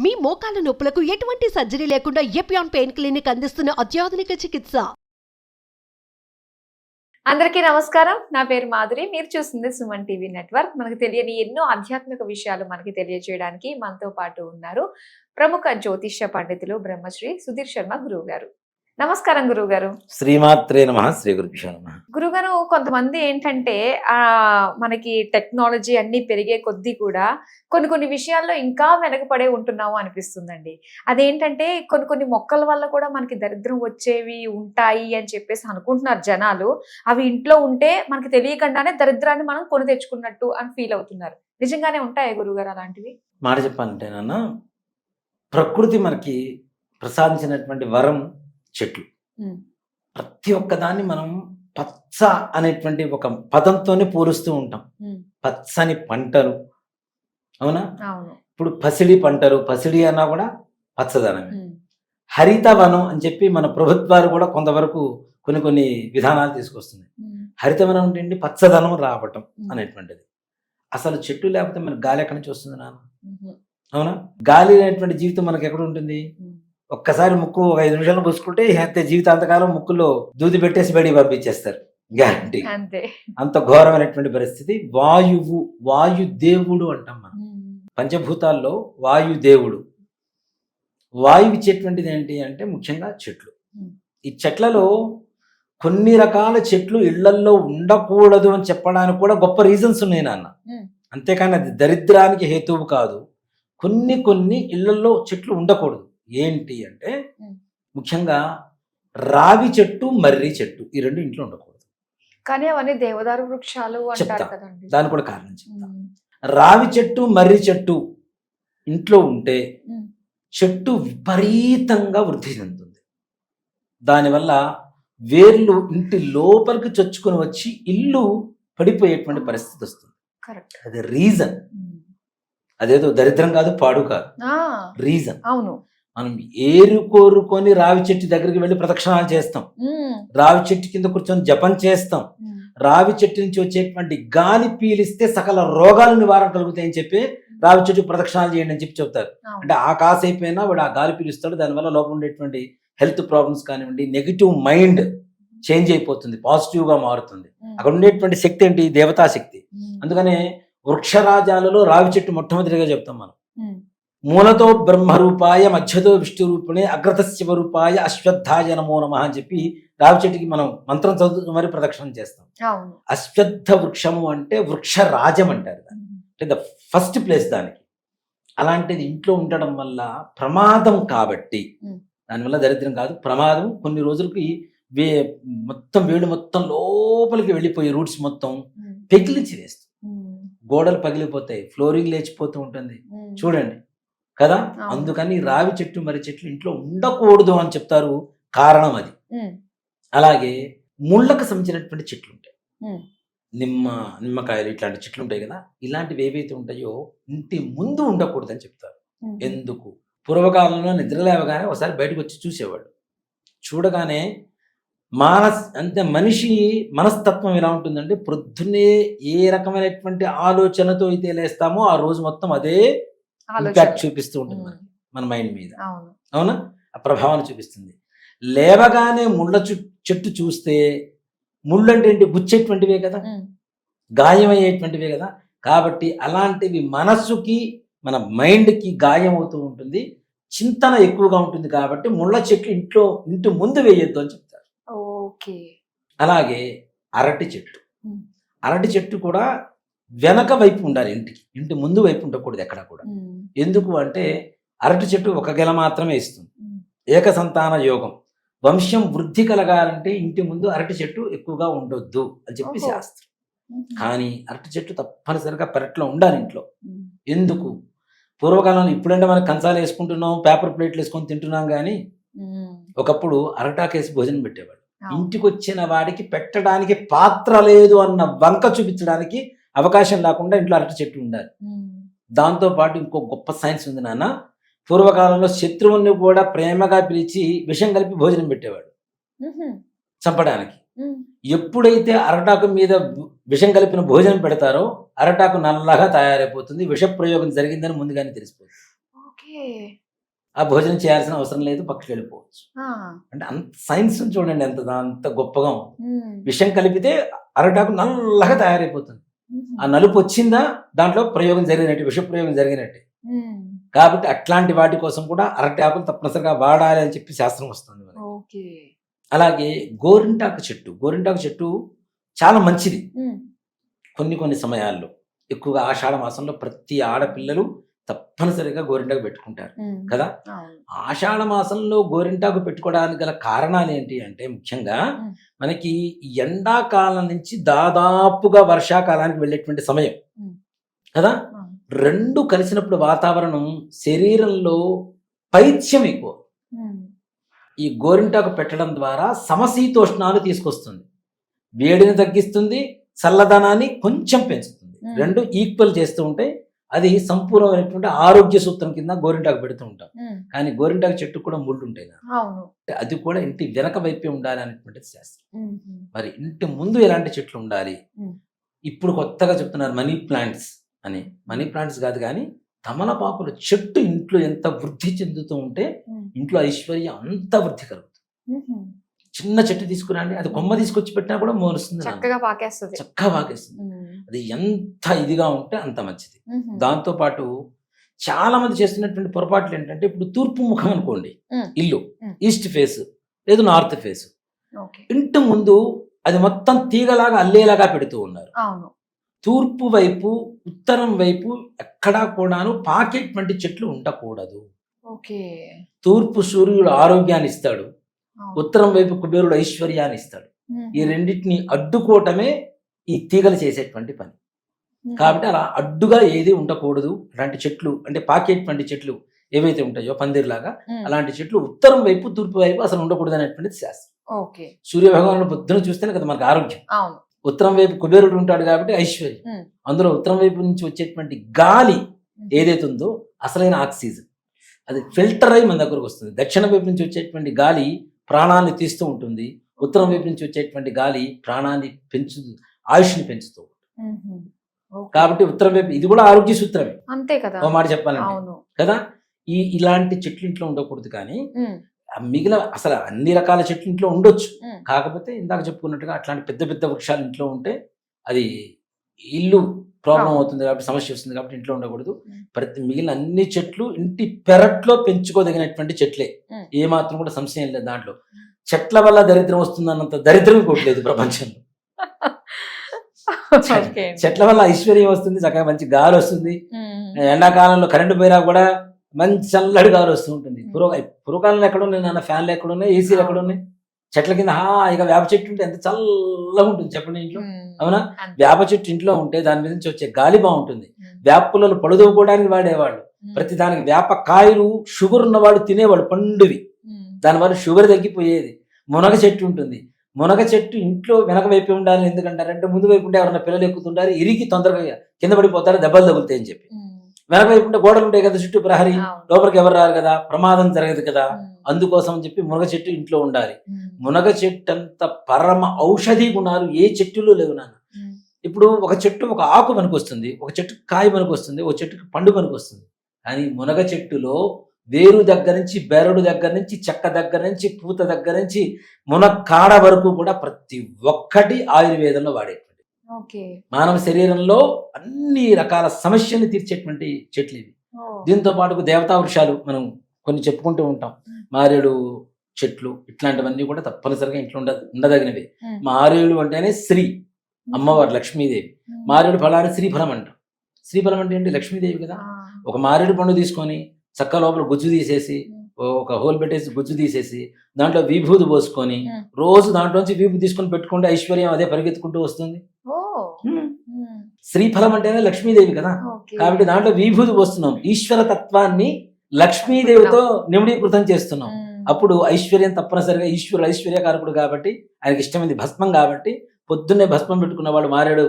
మీ మోకాల నొప్పులకు ఎటువంటి సర్జరీ లేకుండా ఎపియాన్ పెయిన్ క్లినిక్ అందిస్తున్న అత్యాధునిక చికిత్స. అందరికీ నమస్కారం. నా పేరు మాధురి. మీరు చూస్తుంది సుమన్ టీవీ నెట్వర్క్. మనకు తెలియని ఎన్నో ఆధ్యాత్మిక విషయాలు మనకి తెలియజేయడానికి మనతో పాటు ఉన్నారు ప్రముఖ జ్యోతిష్య పండితులు బ్రహ్మశ్రీ సుధీర్ శర్మ గురువు గారు. నమస్కారం గురువు గారు. శ్రీమాత్రే నమః. శ్రీ గురుభ్యో నమః. గురుగారు, కొంతమంది ఏంటంటే మనకి టెక్నాలజీ అన్ని పెరిగే కొద్దీ కూడా కొన్ని విషయాల్లో ఇంకా వెనకపడే ఉంటున్నాము అనిపిస్తుందండి. అదేంటంటే కొన్ని మొక్కల వల్ల కూడా మనకి దరిద్రం వచ్చేవి ఉంటాయి అని చెప్పేసి అనుకుంటున్నారు జనాలు. అవి ఇంట్లో ఉంటే మనకి తెలియకుండానే దరిద్రాన్ని మనం కొని తెచ్చుకున్నట్టు అని ఫీల్ అవుతున్నారు. నిజంగానే ఉంటాయి గురుగారు అలాంటివి? మాట చెప్పాలంటే నాన్న, ప్రకృతి మనకి ప్రసాదించినటువంటి వరం చెట్లు. ప్రతి ఒక్కదాన్ని మనం పచ్చ అనేటువంటి ఒక పదంతోనే పోలుస్తూ ఉంటాం. పచ్చని పంటలు, అవునా? ఇప్పుడు పసిడి పంటలు, పసిడి అన్నా కూడా పచ్చదనమే. హరిత వనం అని చెప్పి మన ప్రభుత్వాలు కూడా కొంతవరకు కొన్ని విధానాలు తీసుకొస్తున్నాయి. హరితవనం అంటే పచ్చదనం రావటం అనేటువంటిది. అసలు చెట్టు లేకపోతే మనకు గాలి ఎక్కడి నుంచి వస్తుంది నాన్న? అవునా? గాలి అనేటువంటి జీవితం మనకి ఎక్కడ ఉంటుంది? ఒక్కసారి ముక్కు ఒక 5 నిమిషాలు పూసుకుంటే అంతే, జీవితాంతకాలం ముక్కులో దూది పెట్టేసి బయటికి పంపించేస్తారు, గ్యారంటీ. అంత ఘోరమైనటువంటి పరిస్థితి. వాయుదేవుడు అంటాం మనం. పంచభూతాల్లో వాయుదేవుడు. వాయువు ఇచ్చేటువంటిది ఏంటి అంటే ముఖ్యంగా చెట్లు. ఈ చెట్లలో కొన్ని రకాల చెట్లు ఇళ్లల్లో ఉండకూడదు అని చెప్పడానికి కూడా గొప్ప రీజన్స్ ఉన్నాయి నాన్న. అంతేకాని అది దరిద్రానికి హేతువు కాదు. కొన్ని ఇళ్లలో చెట్లు ఉండకూడదు. ఏంటి అంటే ముఖ్యంగా రావి చెట్టు, మర్రి చెట్టు, ఈ రెండు ఇంట్లో ఉండకూడదు. కానీ అవన్నీ దేవదారు వృక్షాలు అంటారు కదండి. దాని కూడా కారణం చెప్తా. రావి చెట్టు, మర్రి చెట్టు ఇంట్లో ఉంటే చెట్టు విపరీతంగా వృద్ధి చెందుతుంది. దానివల్ల వేర్లు ఇంటి లోపలికి చొచ్చుకొని వచ్చి ఇల్లు పడిపోయేటువంటి పరిస్థితి వస్తుంది. అది రీజన్. అదేదో దరిద్రం కాదు, పాడు కాదు, రీజన్. అవును. మనం ఏరుకోరుకొని రావి చెట్టు దగ్గరికి వెళ్ళి ప్రదక్షిణాలు చేస్తాం, రావి చెట్టు కింద కూర్చొని జపం చేస్తాం. రావి చెట్టు నుంచి వచ్చేటువంటి గాలి పీలిస్తే సకల రోగాలు నివారణ కలుగుతాయని చెప్పి రావి చెట్టు ప్రదక్షిణాలు చేయండి అని చెప్పి చెప్తారు. అంటే ఆ కాసు అయిపోయినా వాడు ఆ గాలి పీలుస్తాడు. దానివల్ల లోపల ఉండేటువంటి హెల్త్ ప్రాబ్లమ్స్ కానివ్వండి, నెగిటివ్ మైండ్ చేంజ్ అయిపోతుంది, పాజిటివ్ గా మారుతుంది. అక్కడ ఉండేటువంటి శక్తి ఏంటి? దేవతా శక్తి. అందుకనే వృక్షరాజాలలో రావి చెట్టు మొట్టమొదటిగా చెప్తాం మనం. మూలతో బ్రహ్మరూపాయ, మధ్యతో విష్ణు రూపుణే, అగ్రత శివరూపాయ, అశ్వత్థాయ నమో నమః అని చెప్పి రావి చెట్టుకి మనం మంత్రం చదువుతూ మరి ప్రదక్షిణం చేస్తాం. అశ్వత్థ వృక్షము అంటే వృక్షరాజం అంటారు దాన్ని, అంటే ద ఫస్ట్ ప్లేస్ దానికి. అలాంటిది ఇంట్లో ఉండడం వల్ల ప్రమాదం. కాబట్టి దానివల్ల దరిద్రం కాదు, ప్రమాదం. కొన్ని రోజులకి మొత్తం వేడి మొత్తం లోపలికి వెళ్ళిపోయి రూట్స్ మొత్తం పెకిలించి వేస్తుంది. గోడలు పగిలిపోతాయి, ఫ్లోరింగ్ లేచిపోతూ ఉంటుంది చూడండి కదా. అందుకని రావి చెట్టు, మర్రి చెట్లు ఇంట్లో ఉండకూడదు అని చెప్తారు. కారణం అది. అలాగే ముళ్ళకు సంబంధించినటువంటి చెట్లు ఉంటాయి, నిమ్మకాయలు ఇట్లాంటి చెట్లు ఉంటాయి కదా. ఇలాంటివి ఏవైతే ఉంటాయో ఇంటి ముందు ఉండకూడదు అని చెప్తారు. ఎందుకు? పూర్వకాలంలో నిద్రలేవగానే ఒకసారి బయటకు వచ్చి చూసేవాడు. చూడగానే అంటే మనిషి మనస్తత్వం ఎలా ఉంటుందంటే, ప్రొద్దునే ఏ రకమైనటువంటి ఆలోచనతో అయితే లేస్తామో ఆ రోజు మొత్తం అదే ఇంపాక్ట్ చూపిస్తూ ఉంటుంది మన మైండ్ మీద. అవునా? ఆ ప్రభావాన్ని చూపిస్తుంది. లేవగానే ముళ్ళ చెట్టు చూస్తే, ముళ్ళు అంటే ఏంటి? గుచ్చేటువంటివే కదా, గాయమయ్యేటువంటివే కదా. కాబట్టి అలాంటివి మనస్సుకి, మన మైండ్కి గాయం అవుతూ ఉంటుంది, చింతన ఎక్కువగా ఉంటుంది. కాబట్టి ముళ్ళ చెట్లు ఇంటి ముందు వేయొద్దు అని చెప్తారు. అలాగే అరటి చెట్టు కూడా వెనక వైపు ఉండాలి, ఇంటి ముందు వైపు ఉండకూడదు ఎక్కడ కూడా. ఎందుకు అంటే అరటి చెట్టు ఒక గెల మాత్రమే ఇస్తుంది. ఏక సంతాన యోగం, వంశం వృద్ధి కలగాలంటే ఇంటి ముందు అరటి చెట్టు ఎక్కువగా ఉండొద్దు అని చెప్పి శాస్త్రం. కానీ అరటి చెట్టు తప్పనిసరిగా పెరట్లో ఉండాలి ఇంట్లో. ఎందుకు? పూర్వకాలంలో, ఇప్పుడంటే మనం కంచాలు వేసుకుంటున్నాం, పేపర్ ప్లేట్లు వేసుకొని తింటున్నాం, కానీ ఒకప్పుడు అరటాకేసి భోజనం పెట్టేవాడు. ఇంటికి వచ్చిన వాడికి పెట్టడానికి పాత్ర లేదు అన్న వంక చూపించడానికి అవకాశం లేకుండా ఇంట్లో అరటి చెట్టు ఉండాలి. దాంతో పాటు ఇంకో గొప్ప సైన్స్ ఉంది నాన్న. పూర్వకాలంలో శత్రువుని కూడా ప్రేమగా పిలిచి విషం కలిపి భోజనం పెట్టేవాడు చంపడానికి. ఎప్పుడైతే అరటాకు మీద విషం కలిపిన భోజనం పెడతారో అరటాకు నల్లగా తయారైపోతుంది, విష ప్రయోగం జరిగిందని ముందుగానే తెలిసిపోతుంది. ఆ భోజనం చేయాల్సిన అవసరం లేదు, పక్కకి వెళ్ళిపోవచ్చు. ఆ, అంటే అంత సైన్స్ చూడండి అంత గొప్పగా ఉంది. ఉమ్, విషం కలిపితే అరటాకు నల్లగా తయారైపోతుంది. ఉమ్, ఆ నలుపు వచ్చిందా దాంట్లో ప్రయోగం జరిగినట్టు, విష ప్రయోగం జరిగినట్టే. ఉమ్, కాబట్టి అట్లాంటి వాటి కోసం కూడా అరటాకులు తప్పనిసరిగా వాడాలి అని చెప్పి శాస్త్రం వస్తుంది మనకి. ఓకే. అలాగే గోరింటాకు చెట్టు చాలా మంచిది. ఉమ్, కొన్ని సమయాల్లో ఎక్కువగా ఆషాఢ మాసంలో ప్రతి ఆడపిల్లలు తప్పనిసరిగా గోరింటాకు పెట్టుకుంటారు ఉమ్, కదా. అవును. ఆషాఢ మాసంలో గోరింటాకు పెట్టుకోవడానికి గల కారణాలు ఏంటి అంటే ముఖ్యంగా ఉమ్. మనకి ఈ ఎండాకాలం నుంచి దాదాపుగా వర్షాకాలానికి వెళ్ళేటువంటి సమయం ఉమ్. కదా. అవును. రెండు కలిసినప్పుడు వాతావరణం శరీరంలో పైత్యం ఎక్కువ. ఉమ్, ఈ గోరింటాకు పెట్టడం ద్వారా సమశీతోష్ణాలు తీసుకొస్తుంది, వేడిని తగ్గిస్తుంది, చల్లదనాన్ని కొంచెం పెంచుతుంది. ఉమ్. రెండు ఈక్వల్ చేస్తూ ఉంటే అది సంపూర్ణమైనటువంటి ఆరోగ్య సూత్రం కింద గోరింటాకు పెడుతూ ఉంటాం. ఉమ్, కానీ గోరింటాకు చెట్టు కూడా ముళ్ళు ఉంటాయి కదా, అవును. అది కూడా ఇంటి వెనక వైపే ఉండాలి అనేటువంటిది శాస్త్రం. ఉమ్, మరి ఇంటి ముందు ఎలాంటి చెట్లు ఉండాలి? ఉమ్. ఇప్పుడు కొత్తగా చెప్తున్నారు మనీ ప్లాంట్స్ అని. మనీ ప్లాంట్స్ కాదు కానీ తమలపాకుల చెట్టు ఇంట్లో ఎంత వృద్ధి చెందుతూ ఉంటే ఉమ్, ఇంట్లో ఐశ్వర్యం అంత వృద్ధి కలుగుతుంది. ఉమ్, చిన్న చెట్టు తీసుకురండి, అది కొమ్మ తీసుకొచ్చి పెట్టినా కూడా మోరుస్తుంది, చక్కగా పాకేస్తుంది. చక్కగా పాకేస్తుంది. ఉమ్, అది ఎంత ఇదిగా ఉంటే అంత మంచిది. ఉమ్, దాంతో పాటు చాలా మంది చేస్తున్నటువంటి పొరపాట్లు ఏంటంటే, ఇప్పుడు తూర్పు ముఖం అనుకోండి ఇల్లు, ఈస్ట్ ఫేస్ లేదు నార్త్ ఫేస్, ఓకే. ఇంటి ముందు అది మొత్తం తీగలాగా అల్లేలాగా పెడుతూ ఉన్నారు. అవును. తూర్పు వైపు ఉత్తరం వైపు ఎక్కడా కూడాను పాకేటువంటి చెట్లు ఉండకూడదు. ఓకే. తూర్పు సూర్యుడు ఆరోగ్యాన్ని ఇస్తాడు, అవును. ఉత్తరం వైపు కుబేరుడు ఐశ్వర్యాన్ని ఇస్తాడు. ఉమ్, ఈ రెండింటిని అడ్డుకోవటమే ఈ తీగలు చేసేటువంటి పని. ఉమ్, కాబట్టి అలా అడ్డుగా ఏది ఉండకూడదు. అలాంటి చెట్లు అంటే పాకేటువంటి చెట్లు ఏవైతే ఉంటాయో పందిర్లాగా, ఉమ్, అలాంటి చెట్లు ఉత్తరం వైపు తూర్పు వైపు అసలు ఉండకూడదు అనేటువంటిది శాస్త్రం. ఓకే. సూర్యభగవాను బుద్ధును చూస్తేనే కదా మనకు ఆరోగ్యం. అవును. ఉత్తరం వైపు కుబేరుడు ఉంటాడు కాబట్టి ఐశ్వర్యం. ఉమ్, అందులో ఉత్తరం వైపు నుంచి వచ్చేటువంటి గాలి ఉమ్, ఏదైతే ఉందో అసలైన ఆక్సిజన్ అది ఫిల్టర్ అయి మన దగ్గరకు వస్తుంది. దక్షిణ వైపు నుంచి వచ్చేటువంటి గాలి ప్రాణాన్ని తీస్తూ ఉంటుంది, ఉత్తరం వైపు నుంచి వచ్చేటువంటి గాలి ప్రాణాన్ని ఆయుష్ని పెంచుతూ ఉంటుంది. ఉమ్, ఓకే. కాబట్టి ఉత్తరం వైపు ఇది కూడా ఆరోగ్య సూత్రమే అంతే కదా. ఓ మాట చెప్పాలంటే అవును. కదా. ఇలాంటి చెట్లు ఇంట్లో ఉండకూడదు. కానీ ఉమ్, మిగిలిన అసలు అన్ని రకాల చెట్లు ఇంట్లో ఉండొచ్చు. ఉమ్, కాకపోతే ఇందాక చెప్పుకున్నట్టుగా అట్లాంటి పెద్ద పెద్ద వృక్షాలు ఇంట్లో ఉంటే అది ఇల్లు ప్రాబ్లం అవుతుంది కాబట్టి, సమస్య వస్తుంది కాబట్టి ఇంట్లో ఉండకూడదు. ప్రతి మిగిలిన అన్ని చెట్లు ఇంటి పెరట్లో పెంచుకోదగినటువంటి చెట్లే, ఏ మాత్రం కూడా సంశయం లేదు దాంట్లో. చెట్ల వల్ల దరిద్రం వస్తుందన్నంత దరిద్రం ఇంకోట్లేదు ప్రపంచంలో. ఓకే. చెట్ల వల్ల ఐశ్వర్యం వస్తుంది, చక్కగా మంచి గాలి వస్తుంది. ఉమ్, ఎండాకాలంలో కరెంటు పోయినా కూడా మంచి చల్లడి గాలి వస్తూ ఉంటుంది. పూర్వకాలంలో ఎక్కడున్నాయి నాన్న ఫ్యాన్లు ఎక్కడున్నాయి, ఏసీలు ఎక్కడున్నాయి? చెట్ల కింద హాయిగా వేప చెట్టు ఉంటే ఎంత చల్లగా ఉంటుంది చెప్పండి ఇంట్లో. ఉమ్, అవునా? అంతే. వేప చెట్టు ఇంట్లో ఉంటే దాని మీద నుంచి వచ్చే గాలి బాగుంటుంది. ఉమ్, వేప పుల్లలు పడుదోకోవడానికి వాడేవాళ్ళు. ఉమ్, ప్రతి దానికి వేప కాయలు షుగర్ ఉన్నవాడు తినేవాడు పండువి, ఉమ్, దానివల్ల షుగర్ తగ్గిపోయేది. మునగ చెట్టు ఉంటుంది, మునగ చెట్టు ఇంట్లో వెనక వైపు ఉండాలి. ఎందుకంటారంటే ముందు వైపు ఉంటే ఎవరైనా పిల్లలు ఎక్కుతుంటారు, ఇరిగి తొందరగా కింద పడిపోతారు, దెబ్బలు తగులుతాయి అని చెప్పి. ఉమ్, వెనక వైపు ఉంటే గోడలు ఉంటాయి కదా చుట్టూ ప్రహరీ, అవును. లోపలికి ఎవరు రారు కదా, ప్రమాదం జరగదు కదా. ఉమ్, అందుకోసం అని చెప్పి మునగ చెట్టు ఇంట్లో ఉండాలి. ఉమ్, మునగ చెట్టు అంత పరమ ఔషధి గుణాలు ఏ చెట్టులో లేవు నాన్న. ఉమ్, ఇప్పుడు ఒక చెట్టు ఒక ఆకు పనికొస్తుంది, ఒక చెట్టు కాయ పనికొస్తుంది, ఒక చెట్టుకి పండు పనికొస్తుంది. కానీ మునగ చెట్టులో వేరు దగ్గర నుంచి, బెరడు దగ్గర నుంచి, చెక్క దగ్గర నుంచి, పూత దగ్గర నుంచి, మునక్కాడ వరకు కూడా ప్రతి ఒక్కటి ఆయుర్వేదంలో వాడేటువంటి ఓకే. మానవ శరీరంలో అన్ని రకాల సమస్యల్ని తీర్చేటువంటి చెట్లు ఇవి. ఓ, దీంతో పాటు దేవతా వృక్షాలు మనం కొన్ని చెప్పుకుంటూ ఉంటాం. మారేడు చెట్లు ఇట్లాంటివన్నీ కూడా తప్పనిసరిగా ఇంట్లో ఉండదగినవి. ఉమ్, మారేడు అంటేనే శ్రీ అమ్మవారు లక్ష్మీదేవి. ఉమ్, మారేడు ఫలాన్ని శ్రీఫలం అంటాం. శ్రీఫలం అంటే ఏంటి? లక్ష్మీదేవి కదా. ఆ, ఒక మారేడు పండు తీసుకొని చక్క లోపల గుజ్జు తీసేసి, ఉమ్, ఒక హోల్ పెట్టేసి గుజ్జు తీసేసి దాంట్లో విభూది పోసుకొని ఉమ్, రోజు దాంట్లోంచి విభూది తీసుకొని పెట్టుకుంటే ఐశ్వర్యం అదే పరిగెత్తుకుంటూ వస్తుంది. ఓ, ఉమ్. ఉమ్, శ్రీఫలం అంటేనే లక్ష్మీదేవి కదా. ఓకే. కాబట్టి దాంట్లో విభూది పోస్తున్నాం, ఈశ్వర తత్వాన్ని లక్ష్మీదేవితో నిమిడీకృతం చేస్తున్నాం. ఉమ్, అప్పుడు ఐశ్వర్యం తప్పనిసరిగా, ఈశ్వరుడు ఐశ్వర్యకారకుడు కాబట్టి ఆయనకి ఇష్టమైంది భస్మం కాబట్టి, పొద్దున్నే భస్మం పెట్టుకున్న వాళ్ళు మారేడు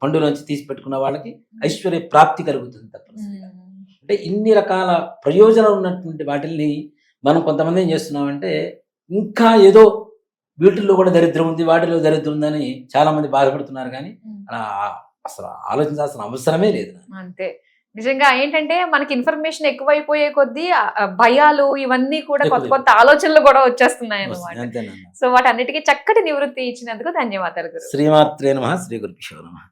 పండులోంచి తీసి పెట్టుకున్న వాళ్ళకి ఐశ్వర్య ప్రాప్తి కలుగుతుంది తప్పనిసరిగా. ఉమ్, అంటే ఇన్ని రకాల ప్రయోజనాలు ఉన్నటువంటి వాటిల్ని మనం కొంతమంది ఏం చేస్తున్నామంటే, ఇంకా ఏదో వీటిల్లో కూడా దరిద్రం ఉంది, వాటిలో దరిద్రం ఉందని చాలా మంది బాధపడుతున్నారు. కానీ ఉమ్, అలా అసలు ఆలోచించాల్సిన అవసరమే లేదు. అంతే. నిజంగా ఏంటంటే మనకి ఇన్ఫర్మేషన్ ఎక్కువైపోయే కొద్దీ భయాలు ఇవన్నీ కూడా కొత్త ఎక్కువ. కొత్త ఆలోచనలు కూడా వచ్చేస్తున్నాయి అన్నమాట. అంతేనమ్మా. సో వాటన్నిటికీ చక్కటి నివృత్తి ఇచ్చినందుకు ధన్యవాదాలు గురు. శ్రీమాత్రే నమః. శ్రీ గురుభ్యో నమః.